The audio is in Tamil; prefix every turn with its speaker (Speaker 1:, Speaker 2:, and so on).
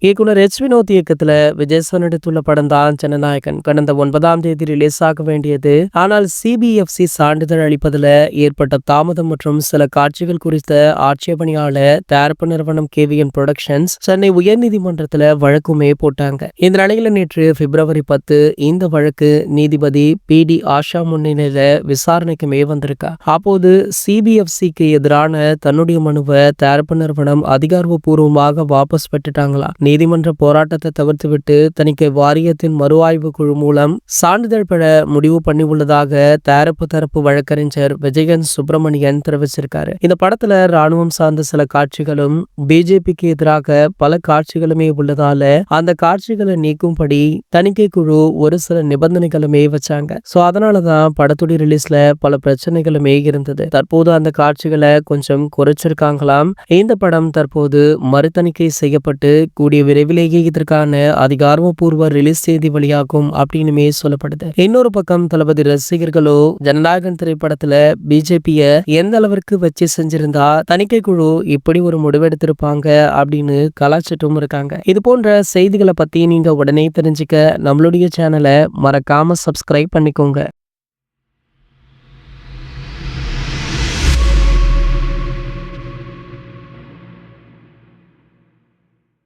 Speaker 1: இயக்குனர் வினோத் இயக்கத்துல விஜய் நடித்துள்ள படம் தான் ஜனநாயகன். கடந்த 9ஆம் தேதி ரிலீஸ் ஆக வேண்டியது. ஆனால் சிபிஎஃப்சி சான்றிதழ் அளிப்பதில் ஏற்பட்ட தாமதம் மற்றும் சில காட்சிகள் குறித்த ஆட்சேபனையால தயாரிப்பு நிறுவனம் கேவிஎன் புரொடக்ஷன்ஸ் சென்னை உயர்நீதிமன்றத்துல வழக்குமே போட்டாங்க. இந்த நிலையில நேற்று பிப்ரவரி 10 இந்த வழக்கு நீதிபதி பி.டி. ஆஷா முன்னிலையில விசாரணைக்குமே வந்திருக்கா. அப்போது சிபிஎஃப்சிக்கு எதிரான தன்னுடைய மனுவை தயாரிப்பு நிறுவனம் அதிகாரப்பூர்வமாக வாபஸ் பெற்றுட்டாங்களா. நீதிமன்ற போராட்டத்தை தவிர்த்துவிட்டு தணிக்கை வாரியத்தின் மறுஆய்வு குழு மூலம் சான்றிதழ் பெற முடிவு பண்ணி உள்ளதாக தரப்பு வழக்கறிஞர் விஜயன் சுப்பிரமணியன் தெரிவிச்சிருக்காரு. இந்த படத்துல ராணுவம் சார்ந்த சில காட்சிகளும் பிஜேபிக்கு எதிராக பல காட்சிகளுமே உள்ளதால அந்த காட்சிகளை நீக்கும்படி தணிக்கை குழு ஒரு சில நிபந்தனைகளுமே வச்சாங்க. சோ அதனாலதான் படத்துடைய ரிலீஸ்ல பல பிரச்சனைகளுமே இருந்தது. தற்போது அந்த காட்சிகளை கொஞ்சம் குறைச்சிருக்காங்களாம். இந்த படம் தற்போது மறுதணிக்கை செய்யப்பட்டு கூடிய விரைவிலேயே இதற்கான அதிகாரப்பூர்வ ரிலீஸ் செய்தி வெளியாகும் அப்படின்னுமே சொல்லப்படுது. இன்னொரு பக்கம் தளபதி ரசிகர்களோ ஜனநாயகன் திரைப்படத்துல பிஜேபிய எந்த அளவிற்கு வச்சு செஞ்சிருந்தா தணிக்கை குழு இப்படி ஒரு முடிவெடுத்திருப்பாங்க அப்படின்னு கலாச்சிட்டும் இருக்காங்க. இது போன்ற செய்திகளை பத்தி நீங்க உடனே தெரிஞ்சுக்க நம்மளுடைய சேனலை மறக்காம சப்ஸ்கிரைப் பண்ணிக்கோங்க.